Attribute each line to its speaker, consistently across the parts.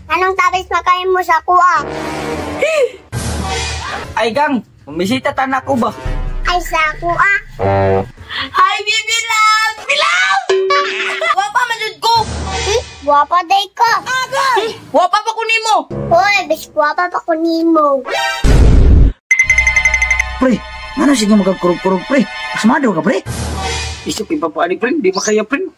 Speaker 1: Anong tabis makain mo sa kuha?
Speaker 2: Ay, gang, bumisita tanak ko ba?
Speaker 1: Ay, sa kuha.
Speaker 3: Hi, baby love! Bilaw! Wapa majud ko!
Speaker 1: Guwapa day ko.
Speaker 3: Wapa pa kunin mo!
Speaker 1: Hoy, bis guwapa pa ko nimo.
Speaker 2: Pre, ano sige magkakurog-kurog, pre? Asmado ka, pre? Isip ipapaani, pre. Di makaya, pre.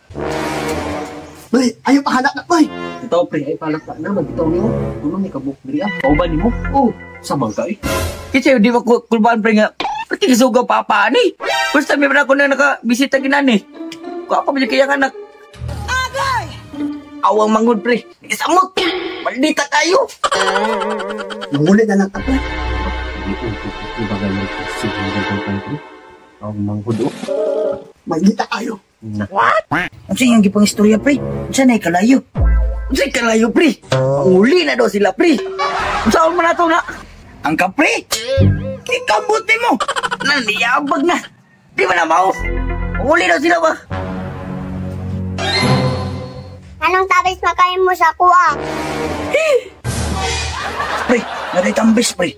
Speaker 4: Bay, ayaw pahanak na, bay.
Speaker 2: Ito, pre, ay palak na. Magbitaw niyo. Ano may kabuk, pre, ah? Kauban niyo mo? Oo. Sabang ka, eh. Kasi di ba kulbaan, pre, nga? Pati kisuga papaani. First time na ako na nakabisita ginani. Kung ako kaya anak. Agay! Awang mangod, pre. Isamot! Maldita kayo!
Speaker 4: Mangulit na lang ka, bay.
Speaker 2: Awang mangod, oh.
Speaker 4: Magita kayo.
Speaker 2: What? Ano siya yung gipang istorya, pre? Saan ay kalayo? Saan kalayo, pre? Uli na daw sila, pre. Saan mo na ito na? Ang ka, pre? Kikabuti mo. Naniyabag na. Di ba na mau? Uli daw sila ba?
Speaker 1: Anong tabis makain mo sa kuha?
Speaker 2: Pre, naday tambis, pre.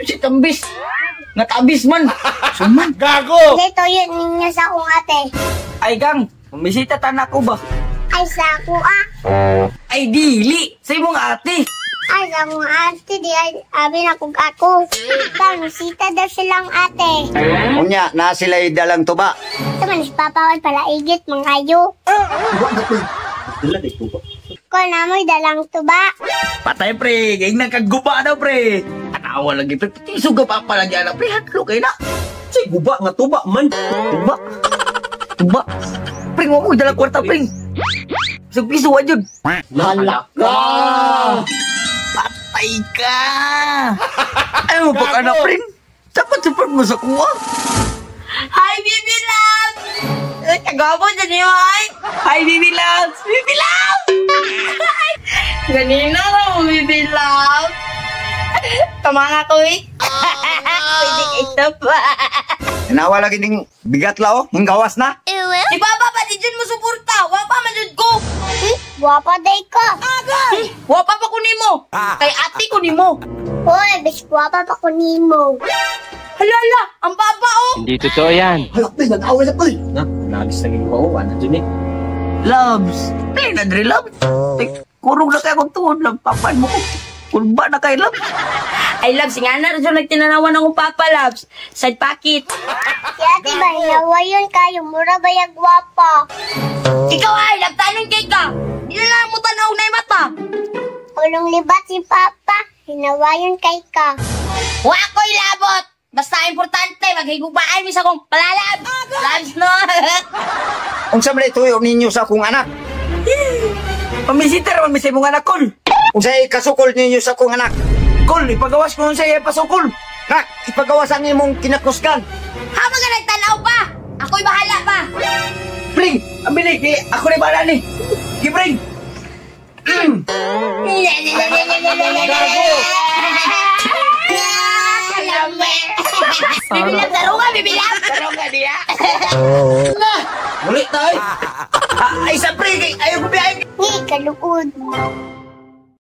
Speaker 2: Si tambis. Natabis man. Suman.
Speaker 4: Gago!
Speaker 1: Dito yun ninyo sa kong ate.
Speaker 2: Ay, gang. Bumisita tanak ko ba?
Speaker 1: Ay, sa kuha.
Speaker 2: Ay, dili. Sa imong ate.
Speaker 1: Ay, sa kong ate, di ay abi na kong ako. Pamusita daw silang ate.
Speaker 4: Unya, na sila'y dalang tuba.
Speaker 1: Ito man, si Papa ay pala igit, mangkayo.
Speaker 4: Dala, di tuba.
Speaker 1: Ko na mo'y dalang tuba.
Speaker 2: Patay, pre. Gayang nagkaguba daw, pre. Anawa lagi, pre. Tisuga pa pala dyan, pre. Hatlo kayo na.
Speaker 4: Say, guba nga tuba, man.
Speaker 2: Tuba. Tuba. Pre, mo dalang kwarta, pre. Sa piso, wajud.
Speaker 4: Halak ka!
Speaker 2: Patay ka. Ay mo pa ka na, pre. Sapat-sapat mo sa kuha.
Speaker 3: Hi, baby love! Kagawa dyan yun, ay! Hi, baby love! Baby love! Ganina na mo, baby love! Tamang ako, eh! Pwede kita pa!
Speaker 4: Nawa lagi ning bigat lao, ning gawas na.
Speaker 3: Si Papa, pati dyan mo suporta! Wapa majud ko!
Speaker 1: Guwapa day ko.
Speaker 3: Wapa pa kunin mo! Kay ate kunin mo!
Speaker 1: Hoy, bis guwapa pa ko nimo.
Speaker 3: Halala! Ang papa, oh!
Speaker 5: Hindi totoo yan.
Speaker 4: Halak, bay, nag-away na, bay.
Speaker 2: Na, nagis na yung kawan. Nandiyan eh. Loves. Ay, nadri, loves. Kurong na kayo kong tuhod, love. Papan mo ko. Kulba na kayo, love.
Speaker 3: Ay, Labs, nga na rin nagtinanawan ng papa, Labs. Side pocket.
Speaker 1: Si ate ba, hinawa yun kayo, mura ba yung guwapa?
Speaker 3: Ikaw ay, nagtanong kay ka. Di na lang mo tanaw na yung mata.
Speaker 1: Ulong libat si Papa, hinawa yun kay ka.
Speaker 3: Wako'y labot. Basta importante, maghigugmaan mo sa kong palalab. Labs, no?
Speaker 4: Unsa man ituyo ninyo sa akong anak?
Speaker 2: Pamisita naman, misay mong anak, Kol.
Speaker 4: Unsay kasukol ninyo sa akong anak?
Speaker 2: Kol, ipagawas ko nun sa'yo, pasukol.
Speaker 4: Nak, ipagawasan nimong kinakusgan.
Speaker 3: Habang ka nagtanaw pa, ako'y bahala pa.
Speaker 2: Pring, ang binig, ako na bahala ni. Gibring.
Speaker 3: Bibilang tarunga, bibilang.
Speaker 2: Tarong ka niya. Mulit tayo. Ay, sa pring, ayaw ko biyahin.
Speaker 1: Ni, kalukod.